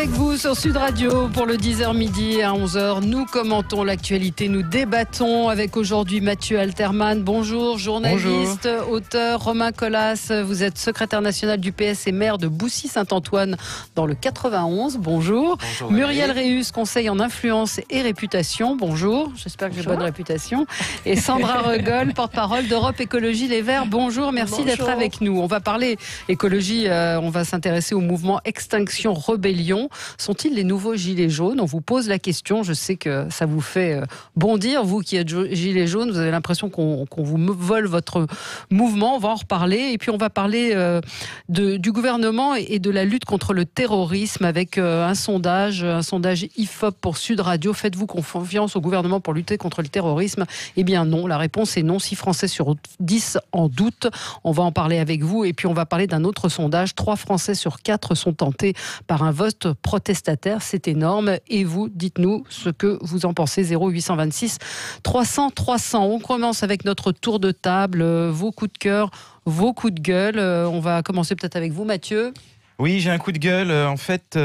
avec vous sur Sud Radio pour le 10h midi à 11h. Nous commentons l'actualité, nous débattons avec aujourd'hui Mathieu Alterman. Bonjour, journaliste, auteur. Romain Colas, vous êtes secrétaire national du PS et maire de Boussy-Saint-Antoine dans le 91. Bonjour. Bonjour Muriel Réus, conseil en influence et réputation. Bonjour, j'espère que j'ai bonne réputation. Et Sandra Regol, porte-parole d'Europe Écologie Les Verts. Bonjour, merci d'être avec nous. On va parler écologie, on va s'intéresser au mouvement Extinction Rebellion. Sont-ils les nouveaux gilets jaunes? On vous pose la question, je sais que ça vous fait bondir, vous qui êtes gilets jaunes, vous avez l'impression qu'on vous vole votre mouvement, on va en reparler. Et puis on va parler du gouvernement et de la lutte contre le terrorisme avec un sondage IFOP pour Sud Radio. Faites-vous confiance au gouvernement pour lutter contre le terrorisme? Eh bien non, la réponse est non. 6 Français sur 10 en doutent. On va en parler avec vous. Et puis on va parler d'un autre sondage. 3 Français sur 4 sont tentés par un vote protestataire. C'est énorme. Et vous, dites-nous ce que vous en pensez. 0826 300 300. On commence avec notre tour de table. Vos coups de cœur, vos coups de gueule. On va commencer peut-être avec vous, Mathieu. Oui, j'ai un coup de gueule en fait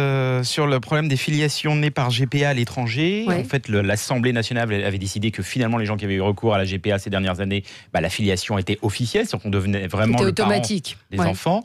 sur le problème des filiations nées par GPA à l'étranger. Ouais. En fait, l'Assemblée nationale avait décidé que finalement les gens qui avaient eu recours à la GPA ces dernières années, la filiation était officielle, c'est-à-dire qu'on devenait vraiment le parent des enfants.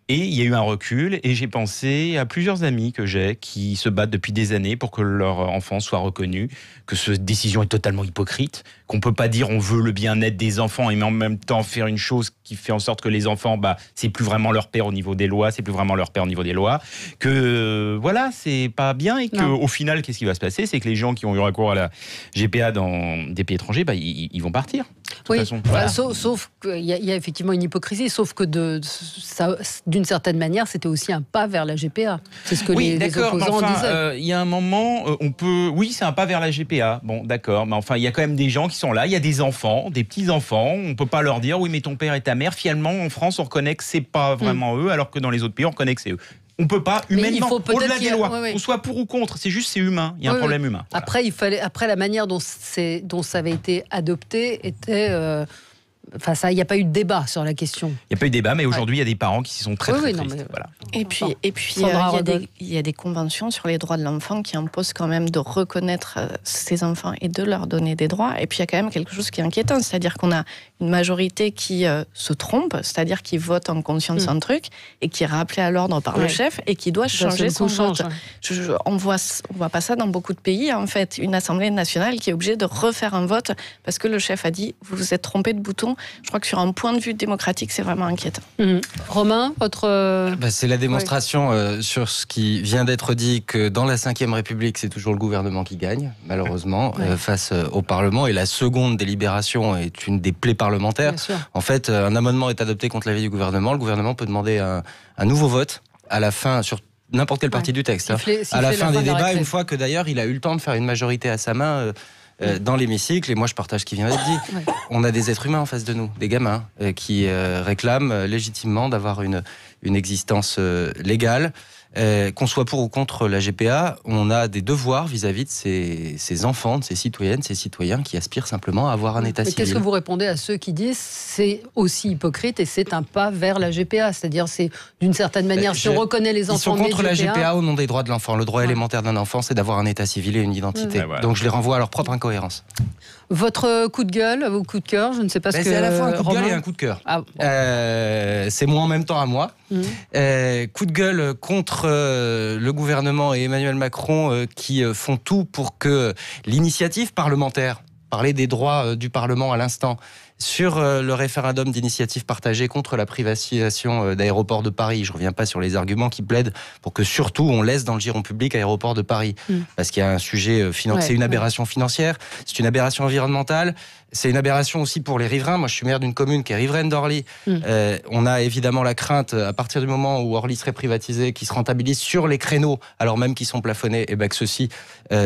Et il y a eu un recul et j'ai pensé à plusieurs amis que j'ai qui se battent depuis des années pour que leur enfant soit reconnu, que cette décision est totalement hypocrite, qu'on ne peut pas dire on veut le bien-être des enfants et en même temps faire une chose qui fait en sorte que les enfants, c'est plus vraiment leur père au niveau des lois, c'est plus vraiment leur père au niveau des lois, que voilà, c'est pas bien et qu'au final, qu'est-ce qui va se passer? C'est que les gens qui ont eu recours à la GPA dans des pays étrangers, ils vont partir. Oui, façon, voilà. sauf qu'il y a effectivement une hypocrisie, sauf que d'une certaine manière, c'était aussi un pas vers la GPA. C'est ce que les opposants disaient. Il y a un moment, on peut... Oui, c'est un pas vers la GPA. Bon, d'accord. Mais enfin, il y a quand même des gens qui sont là. Il y a des enfants, des petits-enfants. On ne peut pas leur dire, oui, mais ton père et ta mère, finalement, en France, on reconnaît que c'est pas vraiment eux, alors que dans les autres pays, on reconnaît que c'est eux. On ne peut pas, humainement, au-delà des lois, qu'on soit pour ou contre, c'est juste, c'est humain. Il y a un problème humain. Voilà. Après, la manière dont ça avait été adopté était... il n'y a pas eu de débat sur la question. Il n'y a pas eu de débat, mais aujourd'hui, il y a des parents qui sont très tristes. Voilà. Et puis il y a des conventions sur les droits de l'enfant qui imposent quand même de reconnaître ces enfants et de leur donner des droits. Et puis il y a quand même quelque chose qui est inquiétant, c'est-à-dire qu'on a une majorité qui se trompe, c'est-à-dire qui vote en conscience un truc et qui est rappelé à l'ordre par le chef et qui doit changer son vote. On voit pas ça dans beaucoup de pays, en fait. Une assemblée nationale qui est obligée de refaire un vote parce que le chef a dit vous vous êtes trompé de bouton. Je crois que sur un point de vue démocratique, c'est vraiment inquiétant. Romain, votre... c'est la démonstration sur ce qui vient d'être dit, que dans la Ve République, c'est toujours le gouvernement qui gagne, malheureusement, face au Parlement. Et la seconde délibération est une des plaies parlementaires. En fait, un amendement est adopté contre l'avis du gouvernement. Le gouvernement peut demander un nouveau vote à la fin, sur n'importe quelle partie du texte. À la fin des débats, une fois que d'ailleurs, il a eu le temps de faire une majorité à sa main... dans l'hémicycle, et moi je partage ce qui vient d'être dit. On a des êtres humains en face de nous, des gamins qui réclament légitimement d'avoir une existence légale. Qu'on soit pour ou contre la GPA, on a des devoirs vis-à-vis de ces enfants, de ces citoyennes, ces citoyens qui aspirent simplement à avoir un état civil. Qu'est-ce que vous répondez à ceux qui disent c'est aussi hypocrite et c'est un pas vers la GPA? C'est-à-dire, c'est d'une certaine manière, si on reconnaît les enfants ils sont contre la GPA au nom des droits de l'enfant. Le droit élémentaire d'un enfant, c'est d'avoir un état civil et une identité. Donc je les renvoie à leur propre incohérence. Votre coup de gueule, vos coups de cœur, je ne sais pas ce que... C'est à la fois un coup de gueule et un coup de cœur. C'est moi en même temps à moi. Coup de gueule contre le gouvernement et Emmanuel Macron qui font tout pour que l'initiative parlementaire, parler des droits du Parlement à l'instant, sur le référendum d'initiative partagée contre la privatisation d'Aéroports de Paris. Je ne reviens pas sur les arguments qui plaident pour que surtout on laisse dans le giron public Aéroports de Paris. Parce qu'il y a un sujet financier, c'est une aberration financière, c'est une aberration environnementale, c'est une aberration aussi pour les riverains. Moi je suis maire d'une commune qui est riveraine d'Orly. On a évidemment la crainte, à partir du moment où Orly serait privatisé, qu'ils se rentabilisent sur les créneaux, alors même qu'ils sont plafonnés, et que ceux-ci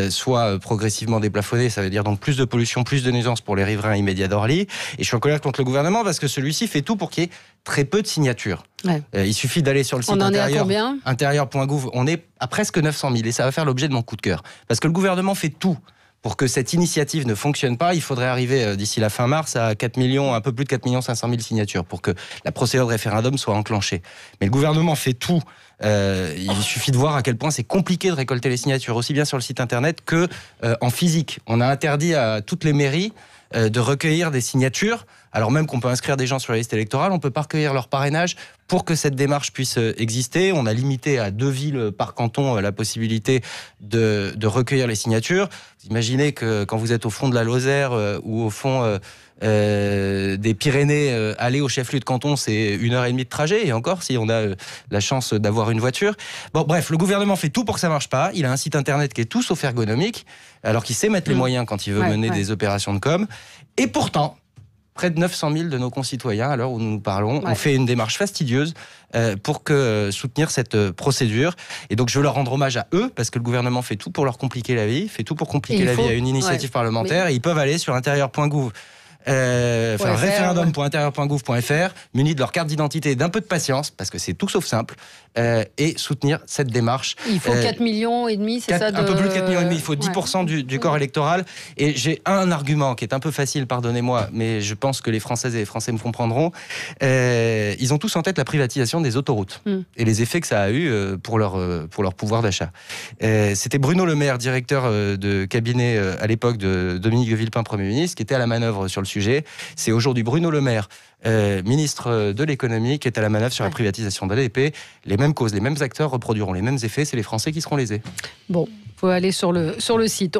soient progressivement déplafonnés. Ça veut dire donc plus de pollution, plus de nuisances pour les riverains immédiats d'Orly. Et je suis en colère contre le gouvernement parce que celui-ci fait tout pour qu'il y ait très peu de signatures. Il suffit d'aller sur le site intérieur.gouv. On est à presque 900 000 et ça va faire l'objet de mon coup de cœur. Parce que le gouvernement fait tout pour que cette initiative ne fonctionne pas. Il faudrait arriver d'ici la fin mars à 4 millions, un peu plus de 4 500 000 signatures pour que la procédure de référendum soit enclenchée. Mais le gouvernement fait tout Il suffit de voir à quel point c'est compliqué de récolter les signatures, aussi bien sur le site internet que en physique. On a interdit à toutes les mairies de recueillir des signatures, alors même qu'on peut inscrire des gens sur la liste électorale, on ne peut pas recueillir leur parrainage pour que cette démarche puisse exister. On a limité à 2 villes par canton la possibilité de recueillir les signatures. Vous imaginez que quand vous êtes au fond de la Lozère ou au fond des Pyrénées, aller au chef-lieu de canton, c'est 1h30 de trajet, et encore si on a la chance d'avoir une voiture. Bon, bref, le gouvernement fait tout pour que ça marche pas. Il a un site internet qui est tout sauf ergonomique, alors qu'il sait mettre les moyens quand il veut mener des opérations de com. Et pourtant, près de 900 000 de nos concitoyens, à l'heure où nous parlons, ont fait une démarche fastidieuse pour soutenir cette procédure. Et donc, je veux leur rendre hommage à eux, parce que le gouvernement fait tout pour leur compliquer la vie, fait tout pour compliquer la vie à une initiative parlementaire, et ils peuvent aller sur intérieur.gouv. référendum.intérieur.gouv.fr, munis de leur carte d'identité et d'un peu de patience, parce que c'est tout sauf simple, et soutenir cette démarche. Il faut 4,5 millions, c'est ça un peu plus de 4,5 millions, il faut 10% du corps électoral. Et j'ai un argument qui est un peu facile, pardonnez-moi, mais je pense que les Françaises et les Français me comprendront. Ils ont tous en tête la privatisation des autoroutes et les effets que ça a eu pour leur pouvoir d'achat. C'était Bruno Le Maire, directeur de cabinet à l'époque de Dominique de Villepin, Premier ministre, qui était à la manœuvre sur le sujet. C'est aujourd'hui Bruno Le Maire, ministre de l'économie, qui est à la manœuvre sur la privatisation d'ADP. Les mêmes causes, les mêmes acteurs reproduiront les mêmes effets, c'est les Français qui seront lésés. Bon, il faut aller sur le site.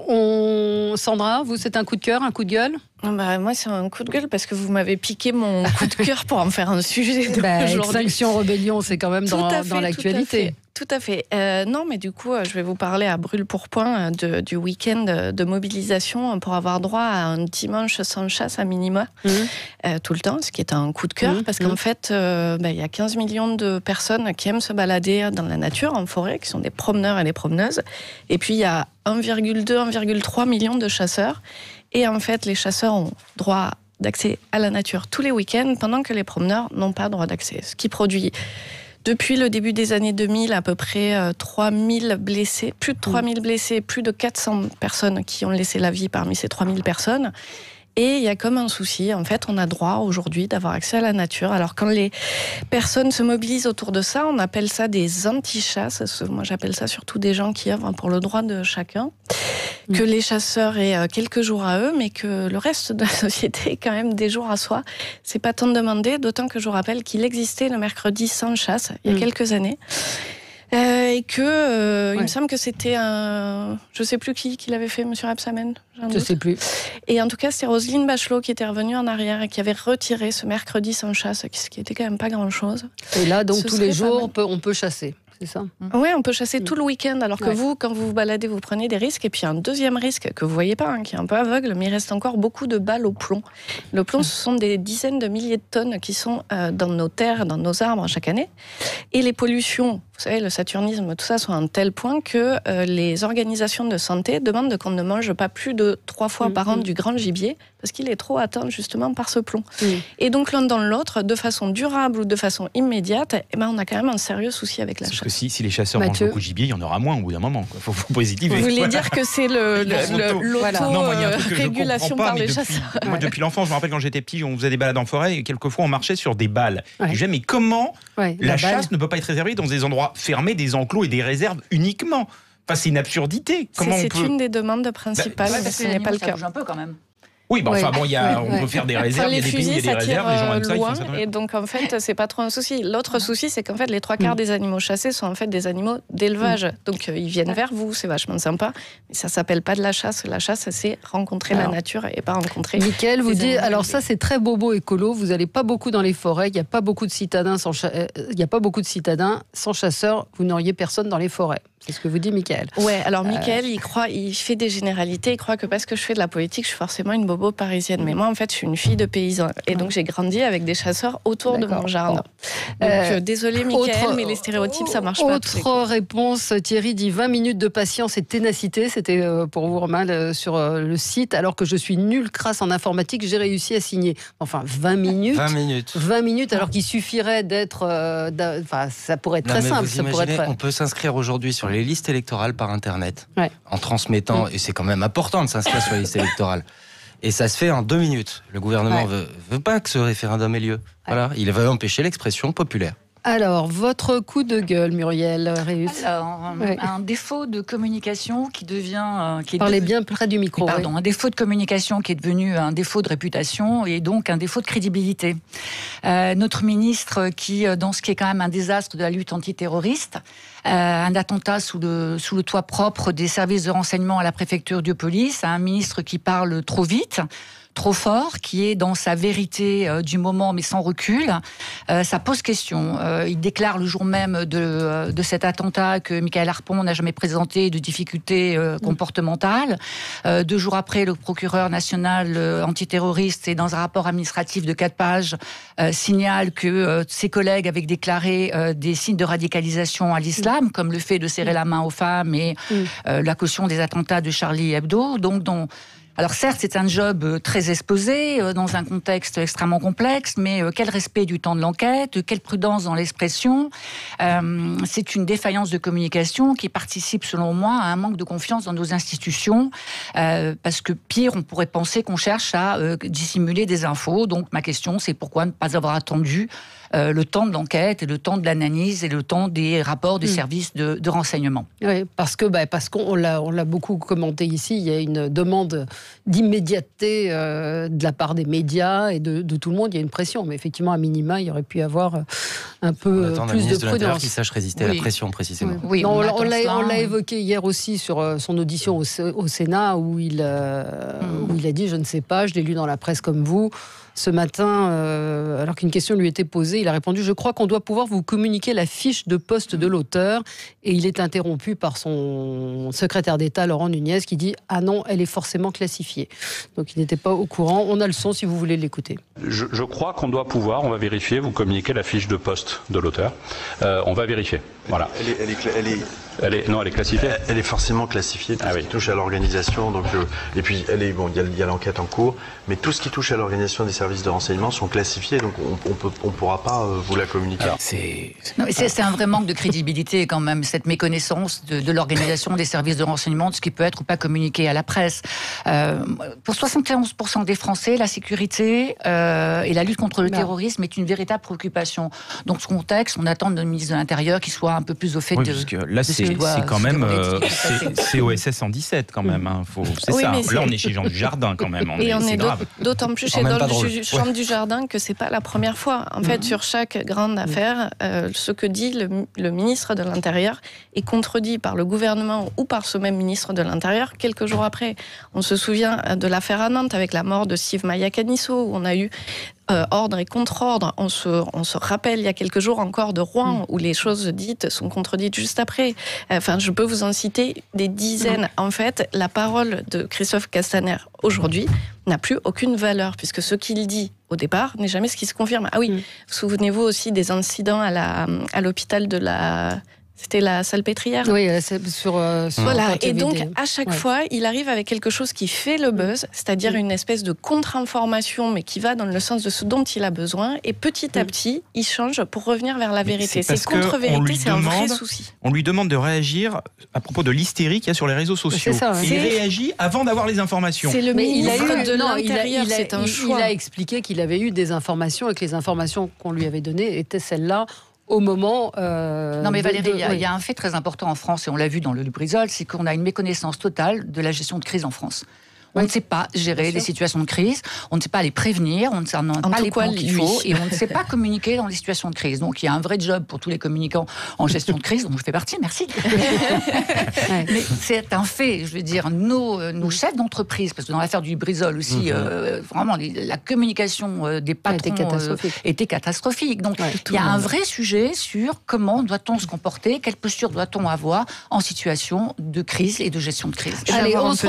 Sandra, vous, c'est un coup de cœur, un coup de gueule ? Moi, c'est un coup de gueule parce que vous m'avez piqué mon coup de cœur pour en faire un sujet d'aujourd'hui. Extinction Rebellion, c'est quand même dans l'actualité. Tout à fait. Non, mais du coup, je vais vous parler à brûle-pourpoint du week-end de mobilisation pour avoir droit à un dimanche sans chasse à minima tout le temps, ce qui est un coup de cœur parce qu'en fait, il y a 15 millions de personnes qui aiment se balader dans la nature, en forêt, qui sont des promeneurs et des promeneuses. Et puis, il y a 1,2, 1,3 millions de chasseurs. Et en fait, les chasseurs ont droit d'accès à la nature tous les week-ends, pendant que les promeneurs n'ont pas droit d'accès. Ce qui produit, depuis le début des années 2000, à peu près 3000 blessés, plus de 3000 blessés, plus de 400 personnes qui ont laissé la vie parmi ces 3000 personnes. Et il y a comme un souci, en fait, on a droit aujourd'hui d'avoir accès à la nature. Alors quand les personnes se mobilisent autour de ça, on appelle ça des anti-chasses. Moi, j'appelle ça surtout des gens qui œuvrent pour le droit de chacun. Que les chasseurs aient quelques jours à eux, mais que le reste de la société ait quand même des jours à soi. C'est pas tant de demander, d'autant que je vous rappelle qu'il existait le mercredi sans chasse, il y a quelques années. Et que il me semble que c'était je sais plus qui l'avait fait, Monsieur Rebsamen. Je sais plus. Et en tout cas, c'est Roselyne Bachelot qui était revenue en arrière et qui avait retiré ce mercredi sans chasse, ce qui était quand même pas grand-chose. Et là, donc tous les jours, on peut chasser. C'est ça. Oui, on peut chasser tout le week-end, alors que vous, quand vous vous baladez, vous prenez des risques. Et puis un deuxième risque que vous voyez pas, qui est un peu aveugle, mais il reste encore beaucoup de balles au plomb. Le plomb, ce sont des dizaines de milliers de tonnes qui sont dans nos terres, dans nos arbres chaque année. Et les pollutions, vous savez, le saturnisme, tout ça, sont à un tel point que les organisations de santé demandent qu'on ne mange pas plus de 3 fois par an du grand gibier, parce qu'il est trop atteint justement par ce plomb. Et donc l'un dans l'autre, de façon durable ou de façon immédiate, on a quand même un sérieux souci avec la chasse. Si les chasseurs mangent beaucoup de gibier, il y en aura moins au bout d'un moment. Il faut positiver. Vous voulez dire que c'est l'auto-régulation par les chasseurs. Moi, depuis l'enfance, je me rappelle quand j'étais petit, on faisait des balades en forêt et quelquefois on marchait sur des balles. Et je disais, mais comment la chasse ne peut pas être réservée dans des endroits fermés, des enclos et des réserves uniquement ? Enfin, c'est une absurdité. C'est une des demandes principales, mais ce n'est pas le cas. Ça bouge un peu quand même. Oui, on peut faire des réserves, il y a des pays, il y a des réserves, les gens aiment ça, loin, et donc en fait, c'est pas trop un souci. L'autre souci, c'est qu'en fait, les 3/4 des animaux chassés sont en fait des animaux d'élevage. Donc ils viennent vers vous, c'est vachement sympa, mais ça s'appelle pas de la chasse. La chasse, c'est rencontrer la nature et pas rencontrer. Mickaël, vous dites, alors ça c'est très bobo écolo, vous allez pas beaucoup dans les forêts, il n'y a pas beaucoup de citadins sans chasseurs, vous n'auriez personne dans les forêts. C'est ce que vous dit Mickaël. Ouais, alors Mickaël, il fait des généralités, il croit que parce que je fais de la politique, je suis forcément une bobo parisienne. Mais moi, en fait, je suis une fille de paysan. Et donc, j'ai grandi avec des chasseurs autour de mon jardin. Donc, désolé Mickaël, mais les stéréotypes, ça marche pas. Autre réponse, Thierry dit 20 minutes de patience et de ténacité. C'était pour vous remettre sur le site. Alors que je suis nulle crasse en informatique, j'ai réussi à signer. Enfin, 20 minutes. 20 minutes, alors qu'il suffirait d'être... ça pourrait être très simple. On peut s'inscrire aujourd'hui sur les listes électorales par Internet, en transmettant, et c'est quand même important de s'inscrire sur les listes électorales. Et ça se fait en 2 minutes. Le gouvernement veut pas que ce référendum ait lieu. Voilà, il veut empêcher l'expression populaire. Alors, votre coup de gueule, Muriel Réus. Alors, un défaut de communication qui devient... Parlez bien près du micro. Pardon, un défaut de communication qui est devenu un défaut de réputation et donc un défaut de crédibilité. Notre ministre qui, dans ce qui est quand même un désastre de la lutte antiterroriste, un attentat sous le toit propre des services de renseignement à la préfecture de police, un ministre qui parle trop vite, trop fort, qui est dans sa vérité du moment mais sans recul, ça pose question. Il déclare le jour même de cet attentat que Michael Harpon n'a jamais présenté de difficultés comportementales. 2 jours après, le procureur national antiterroriste, et dans un rapport administratif de 4 pages, signale que ses collègues avaient déclaré des signes de radicalisation à l'islam, comme le fait de serrer la main aux femmes et la caution des attentats de Charlie Hebdo. Alors certes, c'est un job très exposé, dans un contexte extrêmement complexe, mais quel respect du temps de l'enquête, quelle prudence dans l'expression. C'est une défaillance de communication qui participe, selon moi, à un manque de confiance dans nos institutions, parce que pire, on pourrait penser qu'on cherche à dissimuler des infos. Donc ma question, c'est pourquoi ne pas avoir attendu le temps de l'enquête et le temps de l'analyse et le temps des rapports des services de renseignement. Oui, parce qu'on l'a beaucoup commenté ici, il y a une demande d'immédiateté de la part des médias et de tout le monde, il y a une pression, mais effectivement à minima il y aurait pu y avoir un peu plus de prudence. Qui sache résister à la pression précisément. Oui, on l'a évoqué hier aussi sur son audition au Sénat où il a dit je ne sais pas, je l'ai lu dans la presse comme vous. Ce matin, alors qu'une question lui était posée, il a répondu « Je crois qu'on doit pouvoir vous communiquer la fiche de poste de l'auteur ». Et il est interrompu par son secrétaire d'État, Laurent Nunez, qui dit « Ah non, elle est forcément classifiée ». Donc il n'était pas au courant. On a le son si vous voulez l'écouter. Je crois qu'on doit pouvoir, on va vérifier, vous communiquer la fiche de poste de l'auteur. On va vérifier. Voilà. Elle est classifiée. Elle est forcément classifiée, tout ce qui touche à l'organisation. Et puis, il y a l'enquête en cours, mais tout ce qui touche à l'organisation des services de renseignement sont classifiés, donc on ne pourra pas vous la communiquer. Alors, c'est un vrai manque de crédibilité quand même, cette méconnaissance de l'organisation des services de renseignement, de ce qui peut être ou pas communiqué à la presse. Pour 71% des Français, la sécurité et la lutte contre le terrorisme est une véritable préoccupation. Donc, ce contexte, on attend de notre ministre de l'Intérieur qu'il soit un peu plus au fait de... Parce que là, c'est quand même... c'est OSS 117 quand même. Hein. C'est ça. Là, on est chez Jean Dujardin quand même. Et on est d'autant plus chez Jean Dujardin que c'est pas la première fois. En fait, sur chaque grande affaire, ce que dit le ministre de l'Intérieur est contredit par le gouvernement ou par ce même ministre de l'Intérieur quelques jours après. On se souvient de l'affaire à Nantes avec la mort de Steve Maia-Caniço, où on a eu ordre et contre-ordre. On se rappelle il y a quelques jours encore de Rouen, où les choses dites sont contredites juste après. Enfin, je peux vous en citer des dizaines. En fait, la parole de Christophe Castaner aujourd'hui n'a plus aucune valeur, puisque ce qu'il dit au départ n'est jamais ce qui se confirme. Ah oui, souvenez-vous aussi des incidents à l'hôpital de la... C'était la Salpêtrière. Oui, c'est sur voilà. Et donc, à chaque fois, il arrive avec quelque chose qui fait le buzz, c'est-à-dire une espèce de contre-information, mais qui va dans le sens de ce dont il a besoin. Et petit à petit, il change pour revenir vers la vérité. Cette contre-vérité, c'est un vrai souci. On lui demande de réagir à propos de l'hystérie qu'il y a sur les réseaux sociaux. Ça, il réagit avant d'avoir les informations. C'est le ministre de l'Intérieur, c'est un choix. Il a expliqué qu'il avait eu des informations et que les informations qu'on lui avait données étaient celles-là. Au moment... non mais Valérie, il y a un fait très important en France, et on l'a vu dans le Lubrizol, c'est qu'on a une méconnaissance totale de la gestion de crise en France. On ne sait pas gérer les situations de crise, on ne sait pas les prévenir, on ne sait pas les plans qu'il faut, et on ne sait pas communiquer dans les situations de crise. Donc il y a un vrai job pour tous les communicants en gestion de crise, dont je fais partie, merci. Mais c'est un fait, je veux dire, nos chefs d'entreprise, parce que dans l'affaire du Lubrizol aussi, vraiment, la communication des patrons était catastrophique. Donc il y a un vrai sujet sur comment doit-on se comporter, quelle posture doit-on avoir en situation de crise et de gestion de crise. Allez, on se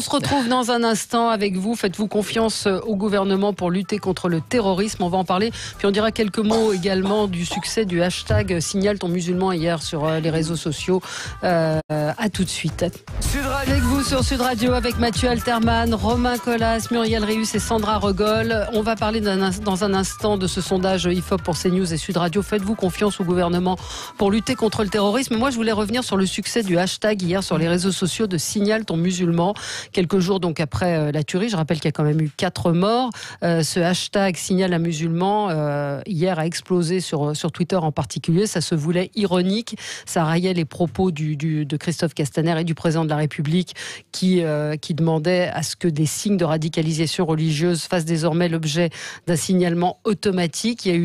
retrouve dans un instant avec vous. Faites-vous confiance au gouvernement pour lutter contre le terrorisme? On va en parler. Puis on dira quelques mots également du succès du hashtag Signale ton musulman hier sur les réseaux sociaux. À tout de suite. avec vous sur Sud Radio, avec Mathieu Alterman, Romain Colas, Muriel Réus et Sandra Regol. On va parler dans un instant de ce sondage IFOP pour CNews et Sud Radio. Faites-vous confiance au gouvernement pour lutter contre le terrorisme? Moi, je voulais revenir sur le succès du hashtag hier sur les réseaux sociaux de Signale ton musulman. Quelques jours donc après la tuerie, je rappelle qu'il y a quand même eu 4 morts. Ce hashtag Signale un musulman, hier a explosé sur Twitter en particulier. Ça se voulait ironique. Ça raillait les propos de Christophe Castaner et du président de la République qui demandait à ce que des signes de radicalisation religieuse fassent désormais l'objet d'un signalement automatique. Il y a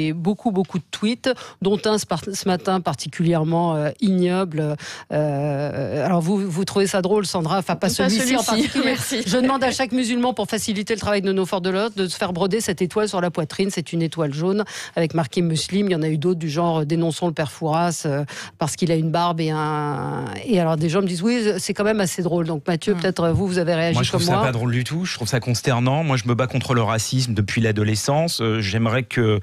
eu beaucoup de tweets, dont un ce matin particulièrement ignoble. Alors vous trouvez ça drôle, Sandra? Enfin, pas celui-ci en particulier. Merci. Je demande à chaque musulman, pour faciliter le travail de nos forces de l'ordre, de se faire broder cette étoile sur la poitrine. C'est une étoile jaune avec marqué Muslim. Il y en a eu d'autres du genre dénonçons le père Fouras parce qu'il a une barbe et alors des gens me disent oui, c'est quand même assez drôle. Donc Mathieu, peut-être vous avez réagi comme moi. Je trouve ça pas drôle du tout. Je trouve ça consternant. Moi, je me bats contre le racisme depuis l'adolescence. J'aimerais que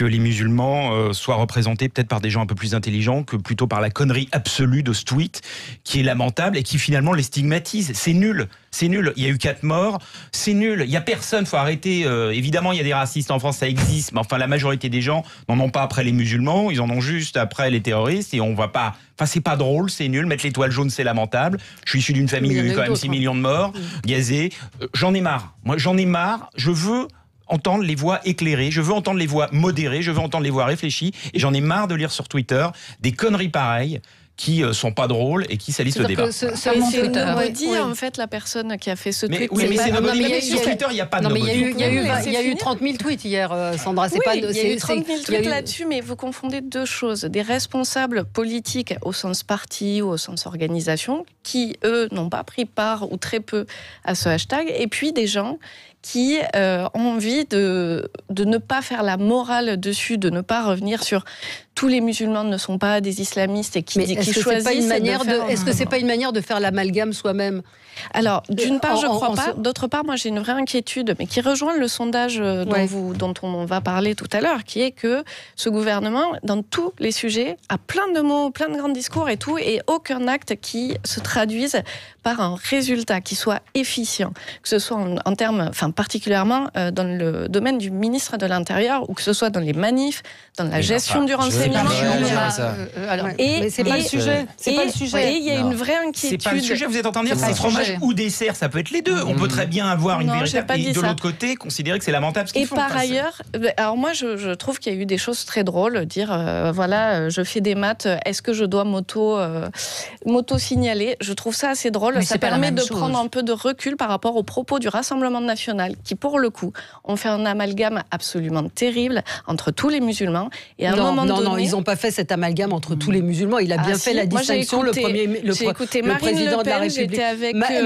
les musulmans soient représentés peut-être par des gens un peu plus intelligents que plutôt par la connerie absolue de ce tweet qui est lamentable et qui finalement les stigmatise. C'est nul. C'est nul. Il y a eu 4 morts. C'est nul. Il y a personne. Faut arrêter. Évidemment, il y a des racistes en France, ça existe. Mais enfin, la majorité des gens n'en ont pas après les musulmans. Ils en ont juste après les terroristes. Et on va pas. Enfin, c'est pas drôle. C'est nul. Mettre l'étoile jaune, c'est lamentable. Je suis issu d'une famille où il y a eu quand même 6 millions de morts, gazés. J'en ai marre. Moi, j'en ai marre. Je veux entendre les voix éclairées, je veux entendre les voix modérées, je veux entendre les voix réfléchies, et j'en ai marre de lire sur Twitter des conneries pareilles qui sont pas drôles et qui salissent le débat. C'est redit en fait la personne qui a fait ce tweet. Oui, mais c'est anonyme. Sur Twitter, il n'y a pas de il y a eu 30 000 tweets hier, Sandra. Il y a eu 30 000 tweets là-dessus, mais vous confondez 2 choses. Des responsables politiques au sens parti ou au sens organisation qui, eux, n'ont pas pris part ou très peu à ce hashtag, et puis des gens qui ont envie de ne pas faire la morale dessus, de ne pas revenir sur tous les musulmans ne sont pas des islamistes et qui choisissent. Est-ce que c'est pas une manière de faire l'amalgame soi-même? Alors, d'une part, je crois pas. D'autre part, moi, j'ai une vraie inquiétude, mais qui rejoint le sondage dont on va parler tout à l'heure, qui est que ce gouvernement, dans tous les sujets, a plein de mots, plein de grands discours et tout, et aucun acte qui se traduise par un résultat qui soit efficient, que ce soit en termes, enfin particulièrement dans le domaine du ministre de l'Intérieur, ou que ce soit dans les manifs, dans la gestion du renseignement. Mais c'est pas le sujet. C'est pas le sujet. Et il y a une vraie inquiétude. C'est pas le sujet. Vous êtes en train de dire c'est fromage ou dessert, ça peut être les deux. On peut très bien avoir une véritable et de l'autre côté considérer que c'est lamentable ce qu'ils font. Et par ailleurs, alors moi je trouve qu'il y a eu des choses très drôles, dire voilà, je fais des maths, est-ce que je dois m'auto-signaler? Je trouve ça assez drôle. Ça permet de prendre un peu de recul par rapport aux propos du Rassemblement national qui, pour le coup, ont fait un amalgame absolument terrible entre tous les musulmans. Et à un moment donné... Non, ils n'ont pas fait cet amalgame entre tous les musulmans. Il a bien fait la distinction. Le président de la République.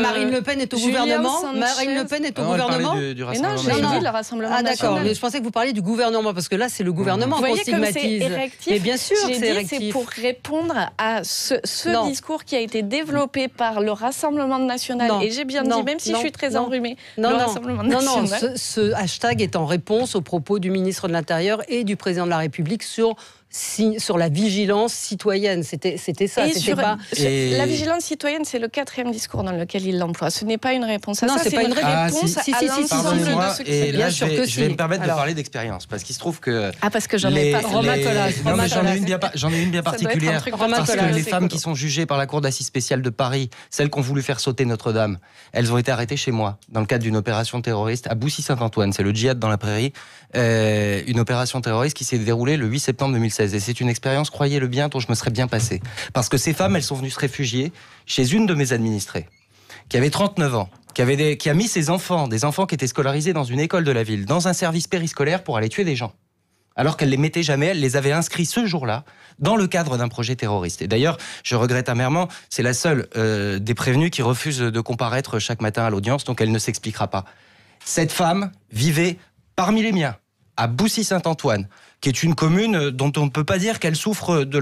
Marine Le Pen est au gouvernement. Marine Le Pen est au gouvernement. Mais non, j'ai dit le Rassemblement national. D'accord, mais je pensais que vous parliez du gouvernement, parce que là, c'est le gouvernement qu'on stigmatise. Mais bien sûr que c'est réactif. C'est pour répondre à ce discours qui a été développé par le Rassemblement national. Et j'ai bien dit, même si je suis très enrhumée, le Rassemblement national. Ce hashtag est en réponse aux propos du ministre de l'Intérieur et du président de la République sur la vigilance citoyenne. C'était ça. La vigilance citoyenne, c'est le 4e discours dans lequel il l'emploie. Ce n'est pas une réponse à ça. C'est pas une réponse à l'ensemble de ce qui et là, je vais me permettre de parler d'expérience, parce qu'il se trouve que... parce que j'en ai pas. J'en ai une bien particulière. Parce que les femmes qui sont jugées par la Cour d'assises spéciale de Paris, celles qui ont voulu faire sauter Notre-Dame, elles ont été arrêtées chez moi, dans le cadre d'une opération terroriste à Boussy-Saint-Antoine. C'est le djihad dans la prairie. Une opération terroriste qui s'est déroulée le 8 septembre 2016. Et c'est une expérience, croyez-le bien, dont je me serais bien passé. Parce que ces femmes, elles sont venues se réfugier chez une de mes administrées, qui avait 39 ans, qui a mis ses enfants, des enfants qui étaient scolarisés dans une école de la ville, dans un service périscolaire pour aller tuer des gens. Alors qu'elle les mettait jamais, elle les avait inscrits ce jour-là, dans le cadre d'un projet terroriste. Et d'ailleurs, je regrette amèrement, c'est la seule des prévenues qui refuse de comparaître chaque matin à l'audience, donc elle ne s'expliquera pas. Cette femme vivait parmi les miens, à Boussy-Saint-Antoine, qui est une commune dont on ne peut pas dire qu'elle souffre du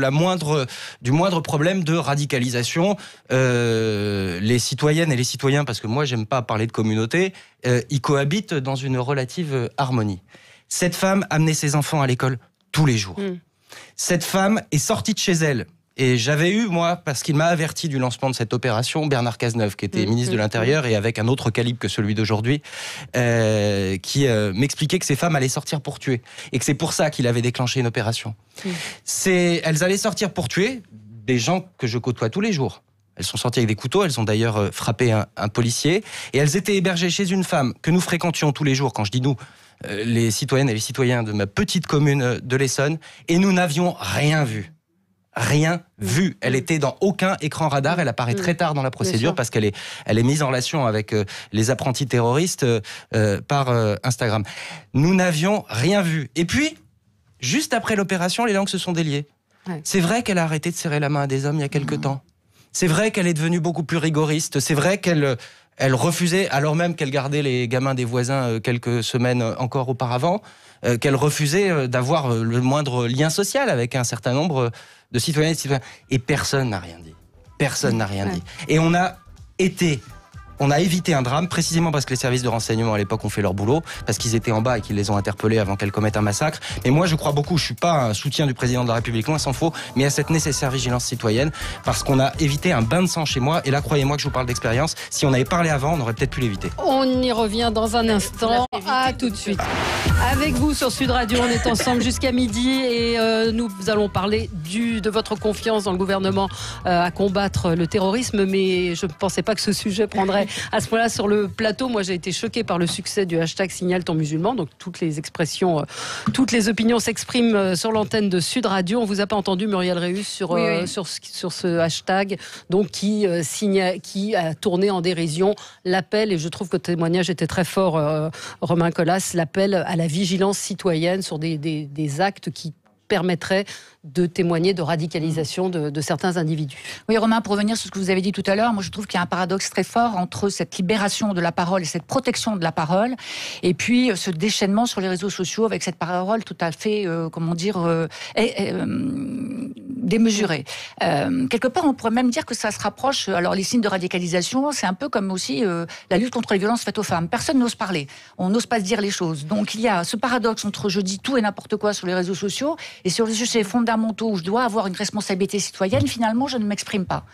moindre problème de radicalisation. Les citoyennes et les citoyens, parce que moi j'aime pas parler de communauté, ils cohabitent dans une relative harmonie. Cette femme amenait ses enfants à l'école tous les jours. Cette femme est sortie de chez elle Et j'avais eu, moi, parce qu'il m'a averti du lancement de cette opération, Bernard Cazeneuve, qui était ministre de l'Intérieur et avec un autre calibre que celui d'aujourd'hui, qui m'expliquait que ces femmes allaient sortir pour tuer. Et que c'est pour ça qu'il avait déclenché une opération. Elles allaient sortir pour tuer des gens que je côtoie tous les jours. Elles sont sorties avec des couteaux, elles ont d'ailleurs frappé un policier. Et elles étaient hébergées chez une femme que nous fréquentions tous les jours, quand je dis nous, les citoyennes et les citoyens de ma petite commune de l'Essonne, et nous n'avions rien vu. Rien vu. Elle était dans aucun écran radar. Elle apparaît très tard dans la procédure parce qu'elle est mise en relation avec les apprentis terroristes par Instagram. Nous n'avions rien vu. Et puis, juste après l'opération, les langues se sont déliées. Ouais. C'est vrai qu'elle a arrêté de serrer la main à des hommes il y a quelque temps. C'est vrai qu'elle est devenue beaucoup plus rigoriste. C'est vrai qu'elle refusait, alors même qu'elle gardait les gamins des voisins quelques semaines encore auparavant, qu'elle refusait d'avoir le moindre lien social avec un certain nombre de citoyennes et de citoyens. Et personne n'a rien dit. Personne n'a rien dit. Et on a évité un drame, précisément parce que les services de renseignement à l'époque ont fait leur boulot, parce qu'ils étaient en bas et qu'ils les ont interpellés avant qu'elles commettent un massacre. Mais moi, je crois beaucoup, je suis pas un soutien du président de la République, loin s'en faut, mais à cette nécessaire vigilance citoyenne, parce qu'on a évité un bain de sang chez moi, et là, croyez-moi que je vous parle d'expérience, si on avait parlé avant, on aurait peut-être pu l'éviter. On y revient dans un instant, à tout de suite. Avec vous sur Sud Radio, on est ensemble jusqu'à midi, et nous allons parler de votre confiance dans le gouvernement à combattre le terrorisme, mais je ne pensais pas que ce sujet prendrait à ce point-là sur le plateau. Moi, j'ai été choquée par le succès du hashtag Signale ton musulman. Donc, toutes les expressions, toutes les opinions s'expriment sur l'antenne de Sud Radio. On vous a pas entendu, Muriel Réus, sur ce hashtag, donc qui a tourné en dérision l'appel, et je trouve que le témoignage était très fort, Romain Colas, l'appel à la vigilance citoyenne sur des actes qui permettraient de témoigner de radicalisation de certains individus. Oui, Romain, pour revenir sur ce que vous avez dit tout à l'heure, moi je trouve qu'il y a un paradoxe très fort entre cette libération de la parole et cette protection de la parole, et puis ce déchaînement sur les réseaux sociaux avec cette parole tout à fait, démesurée. Quelque part, on pourrait même dire que ça se rapproche, alors les signes de radicalisation, c'est un peu comme aussi la lutte contre les violences faites aux femmes. Personne n'ose parler, on n'ose pas se dire les choses. Donc il y a ce paradoxe entre je dis tout et n'importe quoi sur les réseaux sociaux, et sur les sujets fondamentaux où je dois avoir une responsabilité citoyenne, finalement, je ne m'exprime pas.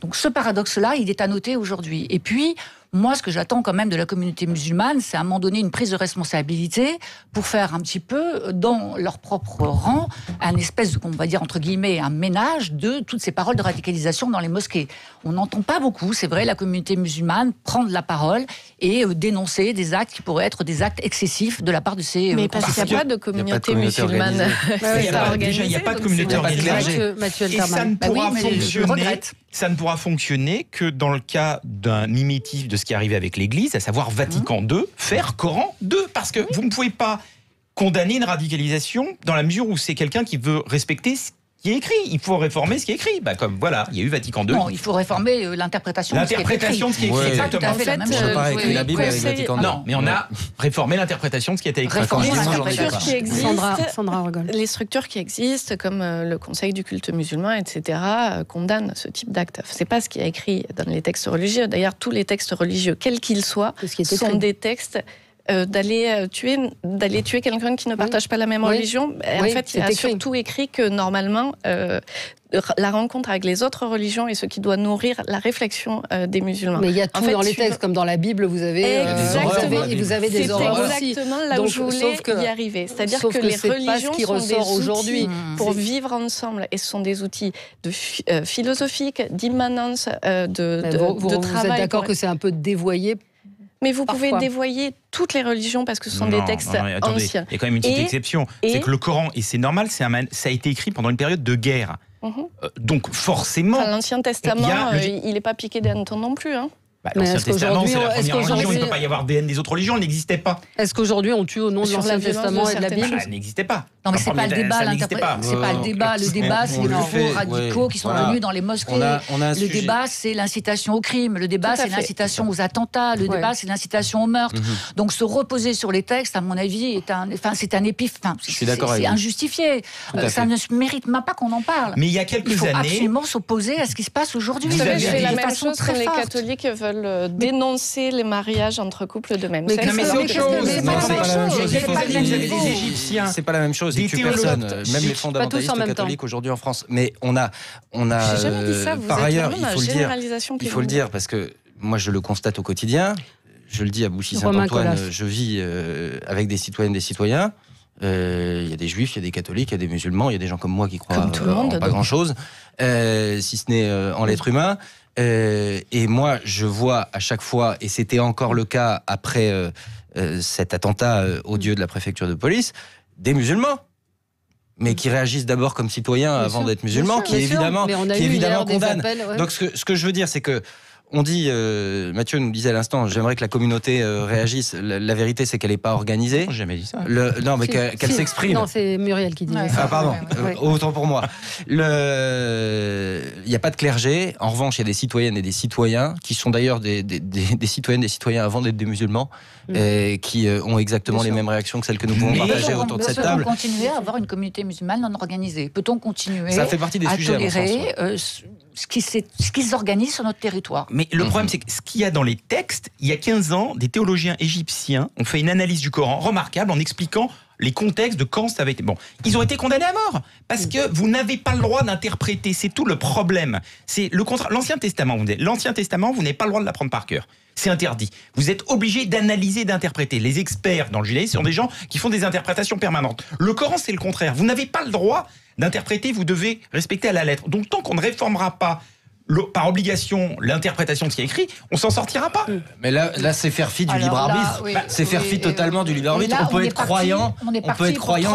Donc ce paradoxe-là, il est à noter aujourd'hui. Et puis, moi, ce que j'attends quand même de la communauté musulmane, c'est à un moment donné une prise de responsabilité pour faire un petit peu, dans leur propre rang, un espèce de, on va dire entre guillemets, un ménage de toutes ces paroles de radicalisation dans les mosquées. On n'entend pas beaucoup, c'est vrai, la communauté musulmane prendre la parole et dénoncer des actes qui pourraient être des actes excessifs de la part de ces... Mais parce qu'il n'y a pas de communauté musulmane. Déjà, il n'y a pas de communauté organisée. Et ça ne pourra fonctionner... Ça ne pourra fonctionner que dans le cas d'un mimétisme de ce qui est arrivé avec l'Église, à savoir Vatican II, faire Coran II. Parce que vous ne pouvez pas condamner une radicalisation dans la mesure où c'est quelqu'un qui veut respecter ce qui est écrit. Il faut réformer ce qui est écrit. Comme voilà, il y a eu Vatican II. Non, il faut réformer l'interprétation de ce qui est écrit. L'interprétation de ce qui est écrit, exactement. En fait, c'est pas écrit la Bible avec Vatican II. Non, mais on a réformé l'interprétation de ce qui a été écrit. Les structures qui existent, comme le Conseil du culte musulman, etc., condamnent ce type d'actes. C'est pas ce qui est écrit dans les textes religieux. D'ailleurs, tous les textes religieux, quels qu'ils soient, sont des textes d'aller tuer quelqu'un qui ne partage pas la même religion. En fait, il y a surtout écrit que normalement, la rencontre avec les autres religions est ce qui doit nourrir la réflexion des musulmans. Mais il y a tout dans les textes, comme dans la Bible, vous avez des horreurs aussi. C'est exactement là où je voulais y arriver. C'est-à-dire que les religions sont des outils pour vivre ensemble, et ce sont des outils philosophiques, d'immanence, de travail. Vous êtes d'accord que c'est un peu dévoyé? Mais vous pouvez dévoyer toutes les religions parce que ce sont des textes anciens. Il y a quand même une petite exception. C'est que le Coran, et c'est normal, ça a été écrit pendant une période de guerre. Donc forcément... L'Ancien Testament, il n'est pas piqué d'Anton non plus. L'Ancien Testament, c'est la première religion. Il ne peut pas y avoir des autres religions, elle n'existait pas. Est-ce qu'aujourd'hui on tue au nom de l'Ancien Testament et de la Bible? Elle n'existait pas. Non, mais c'est pas le débat, c'est pas le débat. Le débat, c'est les nouveaux radicaux qui sont venus dans les mosquées. Le débat, c'est l'incitation au crime. Le débat, c'est l'incitation aux attentats. Le débat, c'est l'incitation au meurtre. Donc, se reposer sur les textes, à mon avis, c'est injustifié. Ça ne se mérite même pas qu'on en parle. Mais il y a quelques années, il faut absolument s'opposer à ce qui se passe aujourd'hui. Vous savez, c'est la même chose que les catholiques veulent veulent dénoncer les mariages entre couples de même sexe. Mais c'est autre chose. C'est pas la même chose. Les Égyptiens. C'est pas la même chose. Ils tuent personne. Même les fondamentalistes catholiques aujourd'hui en France. Mais on a. J'ai jamais dit ça. Vous par êtes ailleurs, il faut le dire parce que moi je le constate au quotidien. Je le dis à Bouchy-Saint-Antoine, je vis avec des citoyennes, des citoyens. Il y a des juifs, il y a des catholiques, il y a des musulmans, il y a des gens comme moi qui croient en pas grand-chose, si ce n'est en l'être humain. Et moi, je vois à chaque fois, et c'était encore le cas après cet attentat odieux de la préfecture de police, des musulmans. Mais qui réagissent d'abord comme citoyens avant d'être musulmans, qui évidemment condamnent. Donc ce que je veux dire, c'est que on dit, Mathieu nous disait à l'instant, j'aimerais que la communauté réagisse. La vérité, c'est qu'elle n'est pas organisée. J'ai jamais dit ça. Non, mais qu'elle s'exprime. Non, c'est Muriel qui dit ça. Ah, pardon. Autant pour moi. Il n'y a pas de clergé. En revanche, il y a des citoyennes et des citoyens qui sont d'ailleurs des citoyennes, des citoyens avant d'être des musulmans, qui ont exactement les mêmes réactions que celles que nous pouvons partager autour de cette table. Peut-on continuer à avoir une communauté musulmane non organisée? Peut-on continuer ça fait partie des sujets, tolérer ce qui s'organise sur notre territoire? Mais le problème, c'est que ce qu'il y a dans les textes, il y a 15 ans, des théologiens égyptiens ont fait une analyse du Coran remarquable en expliquant les contextes de quand ça avait été... Bon, ils ont été condamnés à mort parce que vous n'avez pas le droit d'interpréter, c'est tout le problème. C'est le contrat. L'Ancien Testament, vous n'avez pas le droit de l'apprendre par cœur. C'est interdit. Vous êtes obligé d'analyser, d'interpréter. Les experts dans le judaïsme sont des gens qui font des interprétations permanentes. Le Coran, c'est le contraire. Vous n'avez pas le droit d'interpréter, vous devez respecter à la lettre. Donc tant qu'on ne réformera pas par obligation l'interprétation de ce qui est écrit, on s'en sortira pas. Mais là c'est faire fi du libre arbitre. C'est faire fi totalement du libre arbitre. On peut être croyant, et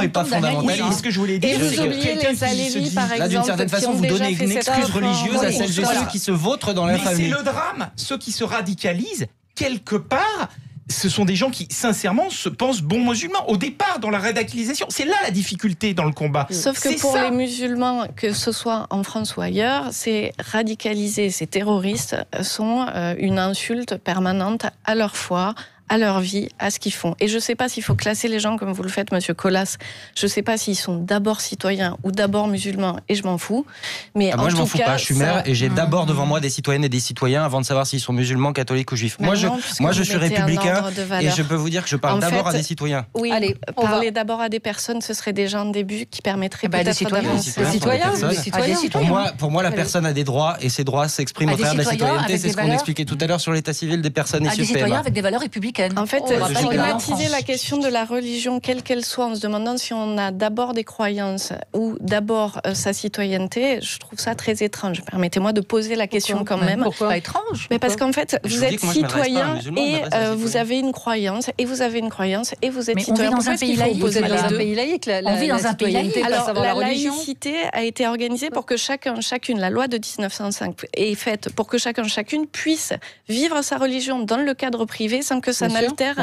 pas fondamentaliste. Oui, ce que je voulais dire, c'est que quelqu'un qui se dit, là d'une certaine façon, vous donnez une excuse religieuse à celles et ceux qui se vautrent dans l'infamie. Mais c'est le drame. Ceux qui se radicalisent quelque part, ce sont des gens qui, sincèrement, se pensent bons musulmans. Au départ, dans la radicalisation, c'est là la difficulté dans le combat. Sauf que pour les musulmans, que ce soit en France ou ailleurs, ces radicalisés, ces terroristes sont une insulte permanente à leur foi, à leur vie, à ce qu'ils font. Et je ne sais pas s'il faut classer les gens comme vous le faites, Monsieur Colas. Je ne sais pas s'ils sont d'abord citoyens ou d'abord musulmans, et je m'en fous. Mais moi, je m'en fous pas. Je suis maire et j'ai d'abord devant moi des citoyennes et des citoyens avant de savoir s'ils sont musulmans, catholiques ou juifs. Moi, je suis républicain et je peux vous dire que je parle d'abord à des citoyens. Oui, parler d'abord à des personnes, ce serait déjà un début qui permettrait peut-être d'avancer. Des citoyens. Pour moi, la personne a des droits et ces droits s'expriment au travers de la citoyenneté. C'est ce qu'on expliquait tout à l'heure sur l'état civil des personnes issues de PMA. Des citoyens avec des valeurs républicaines. En fait, stigmatiser la question de la religion, quelle qu'elle soit, en se demandant si on a d'abord des croyances ou d'abord sa citoyenneté, je trouve ça très étrange. Permettez-moi de poser la question quand même. Pourquoi pas étrange? Mais parce qu'en fait, vous êtes citoyen et vous avez une croyance, et vous avez une croyance, et vous êtes citoyen. On vit dans un pays laïque. Vous êtes dans un pays laïque. On vit dans un pays laïque. Alors, la laïcité a été organisée pour que chacun, chacune, la loi de 1905 est faite pour que chacun, chacune puisse vivre sa religion dans le cadre privé sans que ça n'altère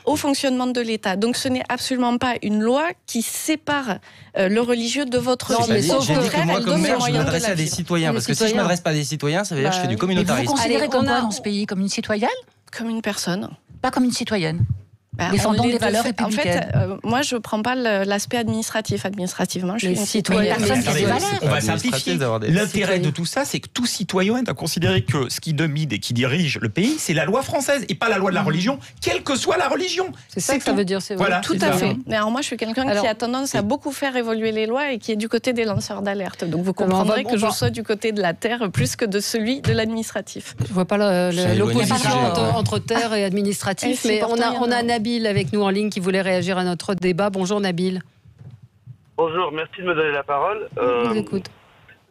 au fonctionnement de l'État. Donc ce n'est absolument pas une loi qui sépare le religieux de votre vie. J'ai dit que moi, comme maire, je m'adressais à des citoyens. Parce que si je ne m'adresse pas à des citoyens, ça veut dire que je fais du communautarisme. Vous vous considérez comme quoi dans ce pays? Comme une citoyenne? Comme une personne. Pas comme une citoyenne. Défendant des valeurs républicaines. En fait, moi, je ne prends pas l'aspect administratif. Administrativement, je suis une citoyenne. On va simplifier. L'intérêt de tout ça, c'est que tout citoyen doit considérer que ce qui domine et qui dirige le pays, c'est la loi française et pas la loi de la religion, quelle que soit la religion. C'est ça que ça veut dire. Voilà, tout à fait. Mais alors moi, je suis quelqu'un qui a tendance à beaucoup faire évoluer les lois et qui est du côté des lanceurs d'alerte. Donc vous comprendrez que je sois du côté de la terre plus que de celui de l'administratif. Je ne vois pas l'opposition entre terre et administratif, mais on a Nabil avec nous en ligne qui voulait réagir à notre débat. Bonjour Nabil. Bonjour, merci de me donner la parole. Je vous écoute.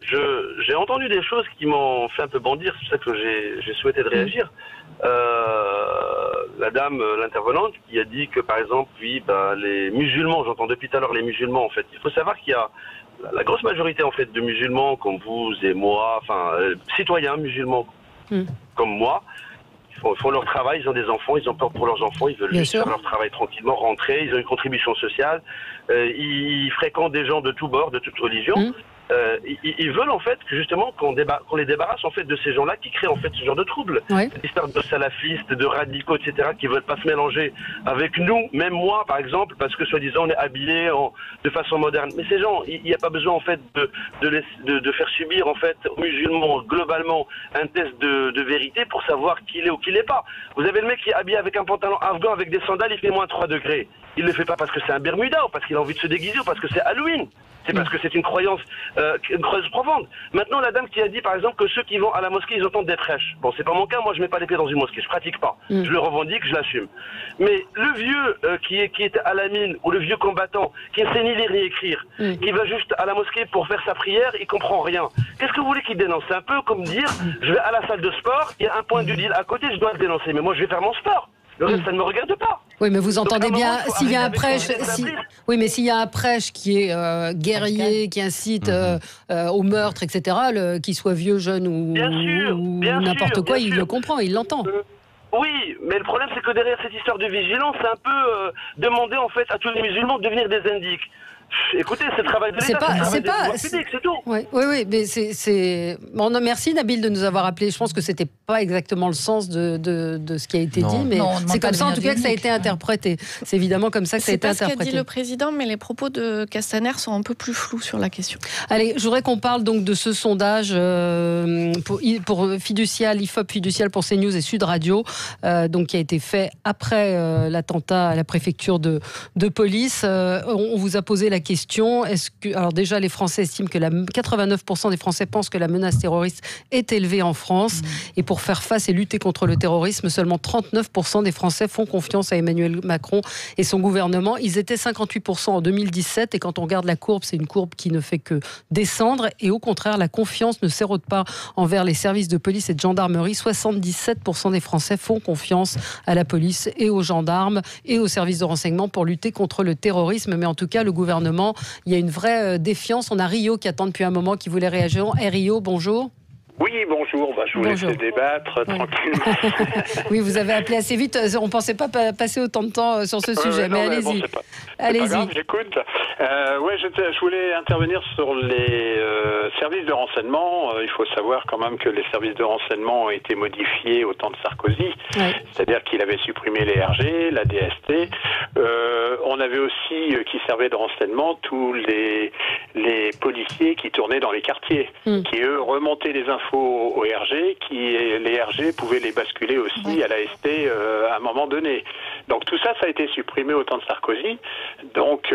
J'ai entendu des choses qui m'ont fait un peu bondir, c'est pour ça que j'ai souhaité de réagir. La dame, l'intervenante, qui a dit que par exemple, les musulmans, j'entends depuis tout à l'heure les musulmans en fait. Il faut savoir qu'il y a la grosse majorité en fait de musulmans comme vous et moi, citoyens musulmans comme moi, font leur travail, ils ont des enfants, ils ont peur pour leurs enfants, ils veulent juste faire leur travail tranquillement, rentrer, ils ont une contribution sociale, ils fréquentent des gens de tous bords, de toute religion, ils veulent en fait que justement qu'on les débarrasse en fait de ces gens-là qui créent en fait ce genre de troubles. Oui. L'histoire de salafistes, de radicaux, etc. qui veulent pas se mélanger avec nous, même moi par exemple, parce que soi-disant on est habillé de façon moderne. Mais ces gens, il n'y a pas besoin en fait de faire subir en fait aux musulmans globalement un test de vérité pour savoir qui il est ou qui l'est pas. Vous avez le mec qui est habillé avec un pantalon afghan avec des sandales, il fait moins 3 degrés. Il le fait pas parce que c'est un Bermuda ou parce qu'il a envie de se déguiser ou parce que c'est Halloween. C'est parce que c'est une croyance profonde. Maintenant, la dame qui a dit, par exemple, que ceux qui vont à la mosquée, ils entendent des prêches. Bon, c'est pas mon cas, moi je mets pas les pieds dans une mosquée, je pratique pas. Je le revendique, je l'assume. Mais le vieux qui est à la mine, ou le vieux combattant, qui ne sait ni lire ni écrire, qui va juste à la mosquée pour faire sa prière, il comprend rien. Qu'est-ce que vous voulez qu'il dénonce? C'est un peu comme dire, je vais à la salle de sport, il y a un point d'huile à côté, je dois le dénoncer. Mais moi je vais faire mon sport. Le reste, ça ne me regarde pas. Oui, mais vous entendez bien, s'il y a un prêche, oui, mais s'il y a un prêche qui est guerrier, qui incite au meurtre, etc., qu'il soit vieux, jeune ou n'importe quoi, il le comprend, il l'entend. Oui, mais le problème, c'est que derrière cette histoire de vigilance, c'est un peu demander en fait à tous les musulmans de devenir des indiques. Écoutez, c'est le travail de l'État, c'est tout. Oui, mais c'est. Bon, merci Nabil de nous avoir appelé. Je pense que c'était pas exactement le sens de ce qui a été dit, mais c'est comme ça en tout cas que ça a été interprété. C'est évidemment comme ça que ça a été interprété. C'est pas ce qu'a dit le président, mais les propos de Castaner sont un peu plus flous sur la question. Allez, je voudrais qu'on parle donc de ce sondage pour Fiducial, IFOP Fiducial pour CNews et Sud Radio, donc qui a été fait après l'attentat à la préfecture de police. On vous a posé la question, alors déjà les Français estiment que 89% des Français pensent que la menace terroriste est élevée en France, et pour faire face et lutter contre le terrorisme, seulement 39% des Français font confiance à Emmanuel Macron et son gouvernement. Ils étaient 58% en 2017, et quand on regarde la courbe, c'est une courbe qui ne fait que descendre, et au contraire la confiance ne s'érode pas envers les services de police et de gendarmerie. 77% des Français font confiance à la police et aux gendarmes et aux services de renseignement pour lutter contre le terrorisme, mais en tout cas le gouvernement, il y a une vraie défiance. On a Rio qui attend depuis un moment, qui voulait réagir. Rio, bonjour. Oui, bonjour. Je vous laisse débattre tranquillement. Oui, vous avez appelé assez vite. On ne pensait pas passer autant de temps sur ce sujet, mais allez-y. Allez-y. Pas grave, j'écoute. Je voulais intervenir sur les services de renseignement. Il faut savoir quand même que les services de renseignement ont été modifiés au temps de Sarkozy. Ouais. C'est-à-dire qu'il avait supprimé les RG, la DST. On avait aussi, qui servaient de renseignement, tous les policiers qui tournaient dans les quartiers, qui eux remontaient les infos au RG, les RG pouvaient les basculer aussi à la ST à un moment donné. Donc tout ça, ça a été supprimé au temps de Sarkozy. Donc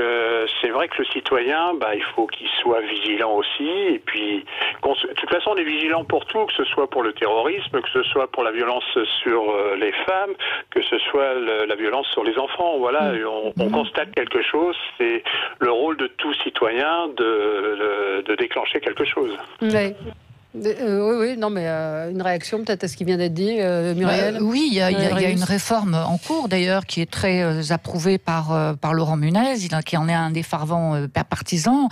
c'est vrai que le citoyen, il faut qu'il soit vigilant aussi. Et puis, de toute façon, on est vigilant pour tout, que ce soit pour le terrorisme, que ce soit pour la violence sur les femmes, que ce soit la violence sur les enfants. Voilà, on constate quelque chose. C'est le rôle de tout citoyen de déclencher quelque chose. Oui. Oui, non, mais une réaction peut-être à ce qui vient d'être dit, Muriel. Oui, il y a une réforme en cours d'ailleurs qui est très approuvée par Laurent Nunez, qui en est un des fervents partisans.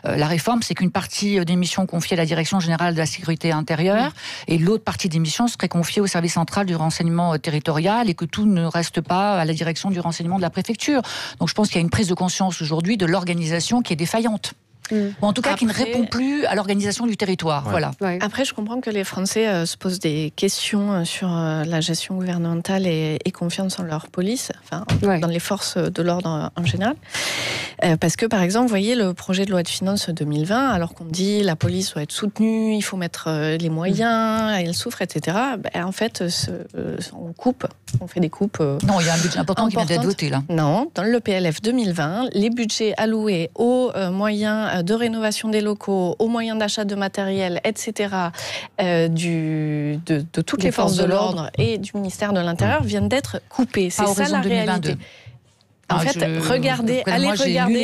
La réforme, c'est qu'une partie des missions confiées à la Direction générale de la sécurité intérieure et l'autre partie des missions serait confiée au service central du renseignement territorial, et que tout ne reste pas à la direction du renseignement de la préfecture. Donc je pense qu'il y a une prise de conscience aujourd'hui de l'organisation qui est défaillante. Ou en tout cas qui ne répond plus à l'organisation du territoire. Ouais. Voilà. Ouais. Après, je comprends que les Français se posent des questions sur la gestion gouvernementale et confiance en leur police, dans les forces de l'ordre en général. Parce que, par exemple, vous voyez le projet de loi de finances 2020, alors qu'on dit la police doit être soutenue, il faut mettre les moyens, elle souffre, etc. En fait, on fait des coupes. Non, il y a un budget important qui vient d'être voté là. Non, dans le PLF 2020, les budgets alloués aux moyens de rénovation des locaux, aux moyens d'achat de matériel, etc., de toutes les forces de l'ordre et du ministère de l'Intérieur viennent d'être coupés. C'est ça la réalité. En fait, allez regarder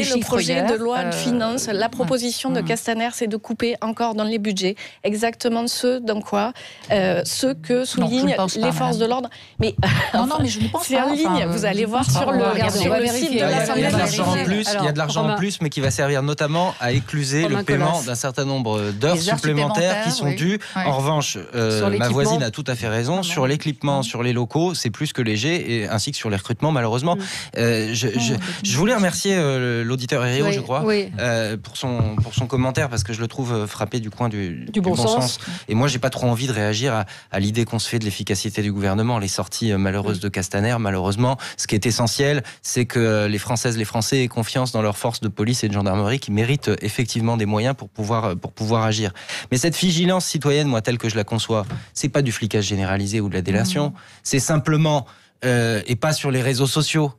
le projet de loi de finances. La proposition de Castaner, c'est de couper encore dans les budgets exactement ce que soulignent les forces de l'ordre. Mais mais je ne pense pas. C'est en ligne. Vous allez voir sur le site de l'Assemblée nationale. Il y a de l'argent en plus, mais qui va servir notamment à écluser le paiement d'un certain nombre d'heures supplémentaires qui sont dues. En revanche, ma voisine a tout à fait raison. Sur l'équipement, sur les locaux, c'est plus que léger, ainsi que sur les recrutements, malheureusement. Je voulais remercier l'auditeur Herriot, je crois, pour son commentaire, parce que je le trouve frappé du coin du bon sens. Et moi, j'ai pas trop envie de réagir à l'idée qu'on se fait de l'efficacité du gouvernement. Les sorties malheureuses de Castaner, malheureusement, ce qui est essentiel, c'est que les Françaises, les Français aient confiance dans leurs forces de police et de gendarmerie qui méritent effectivement des moyens pour pouvoir agir. Mais cette vigilance citoyenne, moi, telle que je la conçois, c'est pas du flicage généralisé ou de la délation, c'est simplement, et pas sur les réseaux sociaux,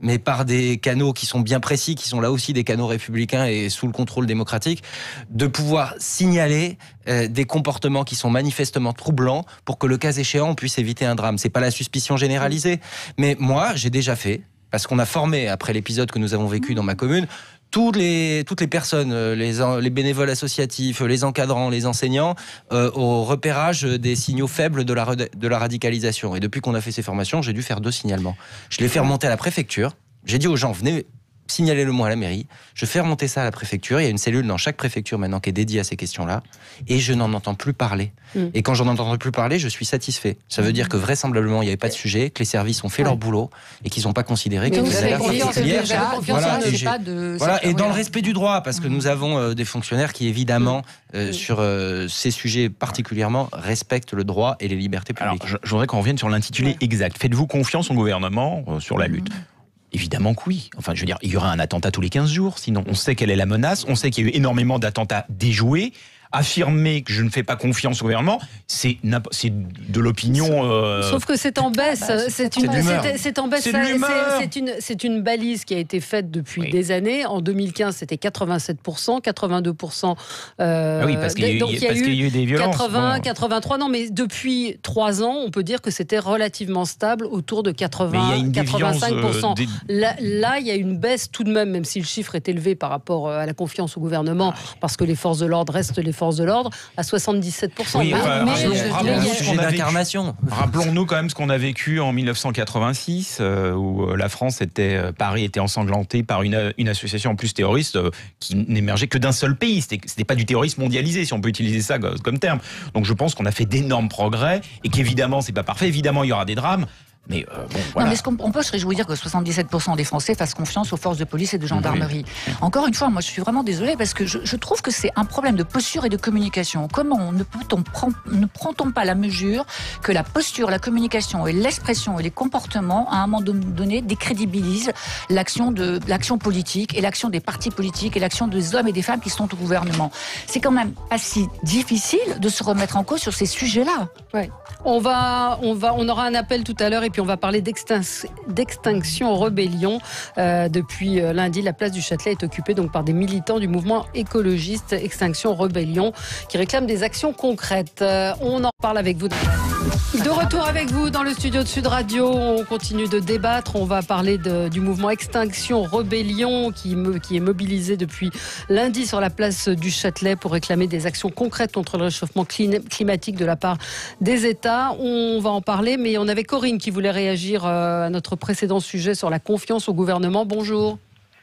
mais par des canaux qui sont bien précis, qui sont là aussi des canaux républicains et sous le contrôle démocratique, de pouvoir signaler des comportements qui sont manifestement troublants pour que le cas échéant, on puisse éviter un drame. C'est pas la suspicion généralisée, mais moi, j'ai déjà fait, parce qu'on a formé, après l'épisode que nous avons vécu dans ma commune, toutes les personnes, les bénévoles associatifs, les encadrants, les enseignants, au repérage des signaux faibles de la radicalisation. Et depuis qu'on a fait ces formations, j'ai dû faire 2 signalements. Je les fais remonter à la préfecture. J'ai dit aux gens, venez signalez-le-moi à la mairie. Je fais remonter ça à la préfecture. Il y a une cellule dans chaque préfecture maintenant qui est dédiée à ces questions-là. Et je n'en entends plus parler. Et quand j'en entends plus parler, je suis satisfait. Ça veut dire que vraisemblablement, il n'y avait pas de sujet, que les services ont fait leur boulot et qu'ils n'ont pas considéré que vous avez voilà. Et dans le respect du droit, parce que nous avons des fonctionnaires qui, évidemment, sur ces sujets particulièrement, respectent le droit et les libertés publiques. Alors, je voudrais qu'on revienne sur l'intitulé exact. Faites-vous confiance au gouvernement sur la lutte ? Évidemment que oui. Enfin, je veux dire, il y aura un attentat tous les 15 jours. Sinon, on sait quelle est la menace. On sait qu'il y a eu énormément d'attentats déjoués. Affirmer que je ne fais pas confiance au gouvernement, c'est de l'opinion. Sauf que c'est en baisse. C'est en baisse. C'est une balise qui a été faite depuis des années. En 2015, c'était 87%, 82%. Oui, parce qu'il y a eu des violences. 80, 83. Non, mais depuis 3 ans, on peut dire que c'était relativement stable autour de 80, 85%. Là, il y a une baisse tout de même si le chiffre est élevé par rapport à la confiance au gouvernement, parce que les forces de l'ordre restent les forces de l'ordre à 77%. Oui, rappelons-nous quand même ce qu'on a vécu en 1986, où la France Paris était ensanglanté par une association en plus terroriste qui n'émergeait que d'un seul pays. C'était pas du terrorisme mondialisé, si on peut utiliser ça comme terme. Donc je pense qu'on a fait d'énormes progrès et qu'évidemment c'est pas parfait. Évidemment il y aura des drames. Mais voilà. Non, mais on peut se réjouir que 77% des Français fassent confiance aux forces de police et de gendarmerie. Oui. Encore une fois, moi je suis vraiment désolée parce que je trouve que c'est un problème de posture et de communication. Comment ne prend-on pas la mesure que la posture, la communication et l'expression et les comportements, à un moment donné, décrédibilisent l'action politique et l'action des partis politiques et l'action des hommes et des femmes qui sont au gouvernement. C'est quand même pas si difficile de se remettre en cause sur ces sujets-là. Ouais. On aura un appel tout à l'heure et puis on va parler d'Extinction Rebellion. Depuis lundi, la place du Châtelet est occupée donc par des militants du mouvement écologiste Extinction Rebellion qui réclament des actions concrètes. On en parle avec vous. De retour avec vous dans le studio de Sud Radio, on continue de débattre. On va parler du mouvement Extinction Rebellion qui est mobilisé depuis lundi sur la place du Châtelet pour réclamer des actions concrètes contre le réchauffement climatique de la part des États. On va en parler, mais on avait Corinne qui voulait réagir à notre précédent sujet sur la confiance au gouvernement. Bonjour.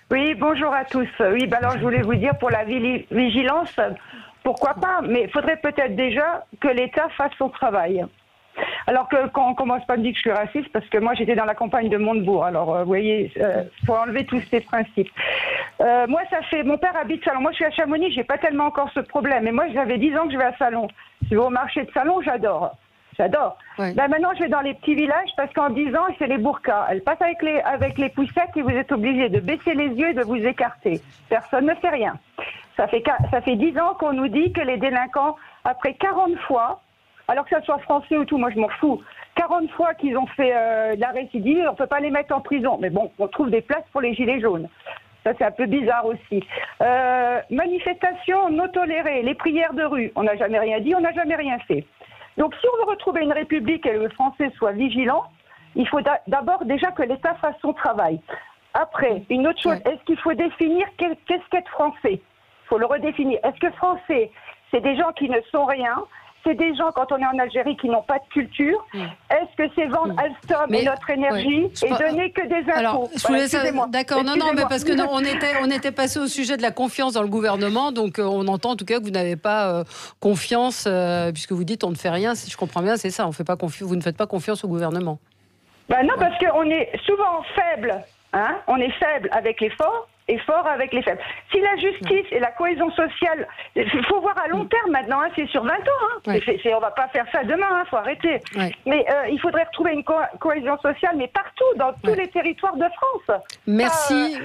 Oui, bonjour à tous. Oui, alors je voulais vous dire pour la vigilance, pourquoi pas, mais il faudrait peut-être déjà que l'État fasse son travail. Alors que quand on commence pas à me dire que je suis raciste, parce que moi j'étais dans la campagne de Montebourg, alors vous voyez, faut enlever tous ces principes. Moi mon père habite Salon, moi je suis à Chamonix, j'ai pas tellement encore ce problème, mais moi j'avais 10 ans que je vais à Salon. Si vous au marché de Salon, j'adore. Ouais. Ben maintenant je vais dans les petits villages parce qu'en 10 ans c'est les burkas. Elles passent avec les poussettes et vous êtes obligés de baisser les yeux et de vous écarter. Personne ne fait rien. Ça fait 10 ans qu'on nous dit que les délinquants, après 40 fois, alors que ça soit français ou tout, moi je m'en fous, 40 fois qu'ils ont fait la récidive, on ne peut pas les mettre en prison. Mais bon, on trouve des places pour les gilets jaunes. Ça, c'est un peu bizarre aussi. Manifestations non tolérées, les prières de rue, on n'a jamais rien dit, on n'a jamais rien fait. Donc si on veut retrouver une république et que le français soit vigilant, il faut d'abord déjà que l'État fasse son travail. Après, une autre chose, est-ce qu'il faut définir qu'est-ce qu'être français ? Il faut le redéfinir. Est-ce que français, c'est des gens qui ne sont rien ? C'est des gens, quand on est en Algérie, qui n'ont pas de culture. Est-ce que c'est vendre Alstom et notre énergie et donner que des impôts? Alors, excusez-moi. D'accord, non, mais parce que on était passé au sujet de la confiance dans le gouvernement, donc on entend en tout cas que vous n'avez pas confiance, puisque vous dites on ne fait rien, si je comprends bien, c'est ça, vous ne faites pas confiance au gouvernement. Ben non, parce qu'on est souvent faible Hein, on est faible avec les forts et fort avec les faibles. Si la justice et la cohésion sociale, il faut voir à long terme maintenant, hein, c'est sur 20 ans. Hein. On va pas faire ça demain, faut arrêter. Mais il faudrait retrouver une cohésion sociale, mais partout, dans tous les territoires de France. Merci.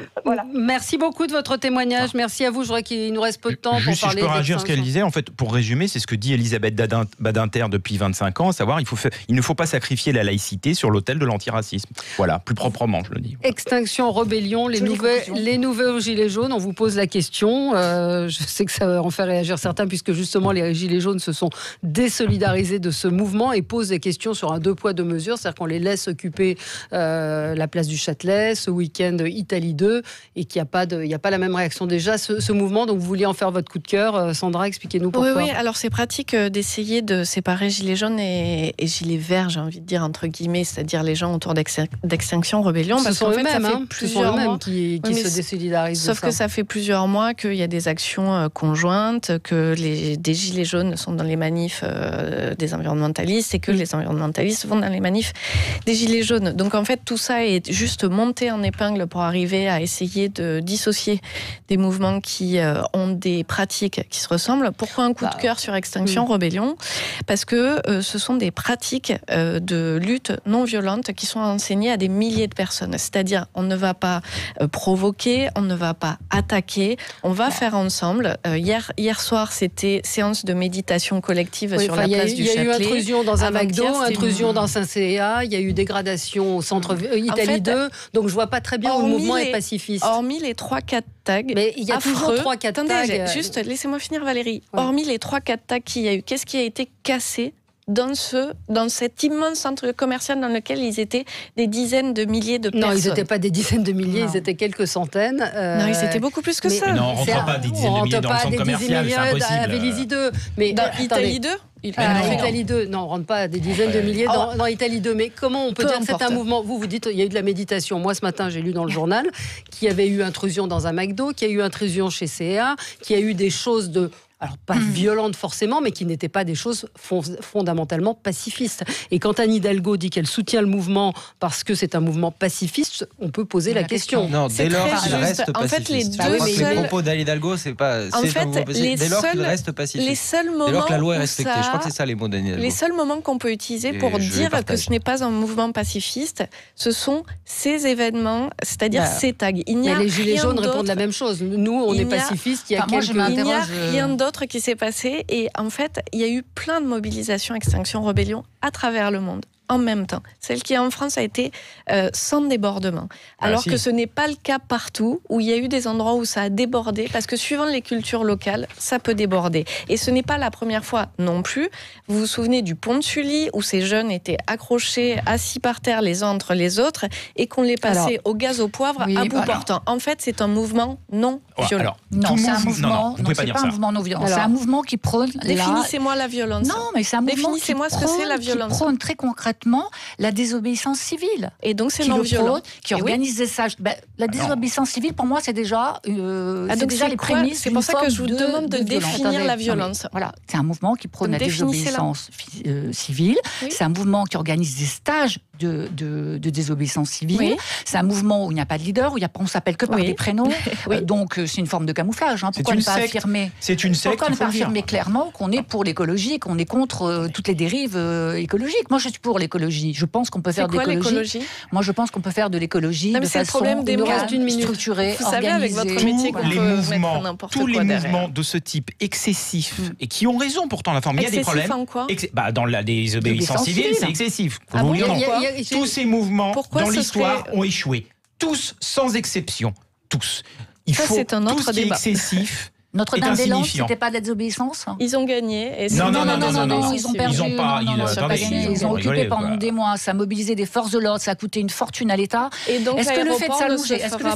Merci beaucoup de votre témoignage. Merci à vous. Je crois qu'il nous reste peu de temps pour parler. Si je peux réagir à ce qu'elle disait, en fait, pour résumer, c'est ce que dit Elisabeth Badinter depuis 25 ans, à savoir il ne faut pas sacrifier la laïcité sur l'autel de l'antiracisme. Voilà, plus proprement, je le dis. Extinction, rébellion, les nouveaux gilets jaunes, on vous pose la question. Je sais que ça va en faire réagir certains, puisque justement les gilets jaunes se sont désolidarisés de ce mouvement et posent des questions sur un 2 poids 2 mesures, c'est-à-dire qu'on les laisse occuper la place du Châtelet, ce week-end Italie 2, et qu'il n'y a pas la même réaction déjà, ce mouvement. Donc vous vouliez en faire votre coup de cœur. Sandra, expliquez-nous pourquoi. Oui, alors c'est pratique d'essayer de séparer gilets jaunes et gilets verts, j'ai envie de dire entre guillemets, c'est-à-dire les gens autour d'Extinction Rébellion. Ce sont eux-mêmes qui se désolidarisent. Sauf que ça fait plusieurs mois qu'il y a des actions conjointes, que des gilets jaunes sont dans les manifs des environnementalistes et que les environnementalistes vont dans les manifs des gilets jaunes. Donc en fait, tout ça est juste monté en épingle pour arriver à essayer de dissocier des mouvements qui ont des pratiques qui se ressemblent. Pourquoi un coup de cœur sur Extinction Rébellion ? Parce que ce sont des pratiques de lutte non violente qui sont enseignées à des milliers de personnes. C'est-à-dire, on ne va pas provoquer, on ne va pas attaquer, on va faire ensemble. Hier soir, c'était séance de méditation collective sur la place du Châtelet. Il y a eu intrusion dans un McDo, intrusion dans Saint-CA, il y a eu dégradation au centre Italie 2, donc je vois pas très bien où le mouvement est pacifiste. Hormis les 3-4 tags, mais il y a toujours 3-4 tags. Juste, laissez-moi finir Valérie. Hormis les 3-4 tags qu'il y a eu, qu'est-ce qui a été cassé dans cet immense centre commercial dans lequel ils étaient des dizaines de milliers de personnes. Non, ils n'étaient pas des dizaines de milliers, ils étaient quelques centaines. Non, ils étaient beaucoup plus que ça. Non, on ne rentre pas des dizaines de milliers dans le centre commercial, c'est impossible. À Vélizy 2. Mais dans Italie 2 Italie 2, non, on ne rentre pas à des dizaines de milliers dans Italie 2. Mais comment on peut dire que c'est un mouvement ? Vous dites il y a eu de la méditation. Moi, ce matin, j'ai lu dans le journal qu'il y avait eu intrusion dans un McDo, qu'il y a eu intrusion chez CA, qu'il y a eu des choses de... Alors, pas violentes forcément, mais qui n'étaient pas des choses fondamentalement pacifistes. Et quand Anne Hidalgo dit qu'elle soutient le mouvement parce que c'est un mouvement pacifiste, on peut poser la question. Non, dès lors qu'il reste pacifiste. En fait, les propos d'Anne Hidalgo, c'est pas... dès lors qu'il reste pacifiste. Les seuls moments dès lors que la loi est respectée. Je crois que c'est ça les mots d'Anne Hidalgo. Les seuls moments qu'on peut utiliser pour dire que ce n'est pas un mouvement pacifiste, ce sont ces événements, c'est-à-dire ces tags. Les gilets jaunes répondent la même chose. Nous, on est pacifistes. Il n'y a rien d'autre qui s'est passé, et en fait il y a eu plein de mobilisations Extinction Rébellion à travers le monde en même temps. Celle qui en France a été sans débordement. Alors que ce n'est pas le cas partout, où il y a eu des endroits où ça a débordé, parce que suivant les cultures locales, ça peut déborder. Et ce n'est pas la première fois non plus. Vous vous souvenez du pont de Sully, où ces jeunes étaient accrochés, assis par terre les uns entre les autres, et qu'on les passait au gaz au poivre à bout portant. En fait, c'est un mouvement non violent. Non, c'est un mouvement non violent. C'est un mouvement qui prône... Définissez-moi la violence. Non, mais c'est un mouvement Définissez-moi ce que c'est la violence. Qui prône très concrètement la désobéissance civile. Et donc c'est non violent. Qui organise des sages. La désobéissance civile, pour moi, c'est déjà, les prémices. C'est pour ça que je vous demande de définir la violence. Voilà, c'est un mouvement qui prône la désobéissance civile. C'est un mouvement qui organise des stages de désobéissance civile. C'est un mouvement où il n'y a pas de leader, où on s'appelle que par des prénoms. Donc c'est une forme de camouflage. Pourquoi ne pas affirmer Pourquoi ne pas affirmer clairement qu'on est pour l'écologie, qu'on est contre toutes les dérives écologiques ? Moi, je suis pour l'écologie. Je pense qu'on peut faire de l'écologie. Moi, je pense qu'on peut faire de l'écologie de façon structurée, organisée. Tous les mouvements de ce type excessifs et qui ont raison pourtant la forme. Il y a des problèmes. Dans la désobéissance civile, c'est excessif. Tous ces mouvements dans l'histoire ont échoué. Tous, sans exception. Tous. Il faut tout ce qui est excessif. Notre-Dame-des-Landes, c'était pas de la désobéissance ? Ils ont gagné. Non, ils ont perdu. Ils ont occupé pendant des mois. Ça a mobilisé des forces de l'ordre. Ça a coûté une fortune à l'État. Est-ce que le fait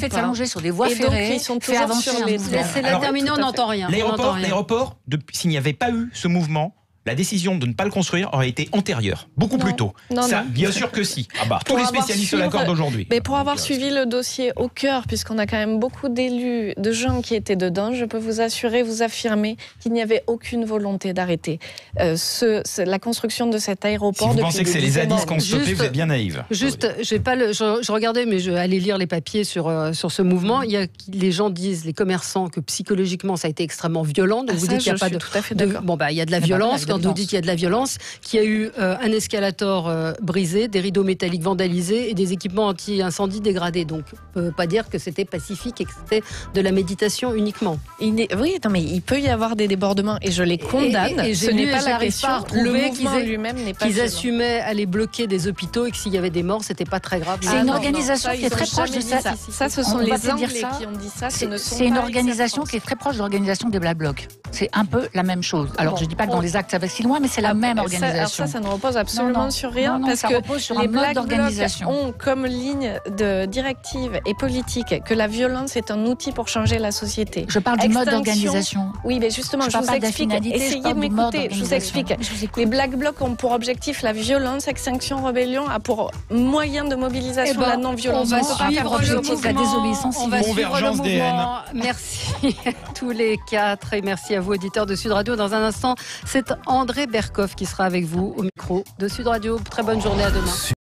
de s'allonger sur des voies ferrées fait avancer un mouvement ? Laissez-la terminer, on n'entend rien. L'aéroport, s'il n'y avait pas eu ce mouvement, la décision de ne pas le construire aurait été antérieure, beaucoup plus tôt. Ça, bien sûr que si. Ah bah, tous les spécialistes l'accordent aujourd'hui. Mais pour avoir suivi le dossier au cœur, puisqu'on a quand même beaucoup d'élus, de gens qui étaient dedans, je peux vous assurer, vous affirmer qu'il n'y avait aucune volonté d'arrêter la construction de cet aéroport. Si vous pensez que c'est les zadistes qui ont stoppé, vous êtes bien naïve. Juste, je regardais, mais je vais aller lire les papiers sur ce mouvement. Les gens disent, les commerçants, que psychologiquement ça a été extrêmement violent. Donc vous dites qu'il n'y a pas de. Tout à fait d'accord. Bon, il y a de la violence. Quand vous dites qu'il y a de la violence, qu'il y a eu un escalator brisé, des rideaux métalliques vandalisés et des équipements anti-incendie dégradés. Donc on ne peut pas dire que c'était pacifique et que c'était de la méditation uniquement. Oui, non, mais il peut y avoir des débordements et je les condamne. Et ce n'est pas la question. Le mouvement lui-même n'est pas qu'ils assumaient aller bloquer des hôpitaux et que s'il y avait des morts, c'était pas très grave. C'est une organisation qui est très proche de ça. Ça, ce sont les Anglais qui ont dit ça. C'est une organisation qui est très proche de l'organisation des Black Blocs. C'est un peu la même chose. Alors, je ne dis pas que dans les actes ça va si loin, mais c'est la même organisation. Ça ne repose absolument sur rien, parce que les Black Blocs ont comme ligne de directive et politique que la violence est un outil pour changer la société. Je parle du mode d'organisation. Oui, mais justement, je vous explique. Essayez de m'écouter. Je vous explique. Les Black Blocs ont pour objectif la violence. Extinction Rebellion a pour moyen de mobilisation la non-violence. On va suivre la désobéissance civile. Convergence des haines. Merci à tous les quatre et merci à vous, auditeurs de Sud Radio. Dans un instant, c'est André Berkoff qui sera avec vous au micro de Sud Radio. Très bonne journée, à demain.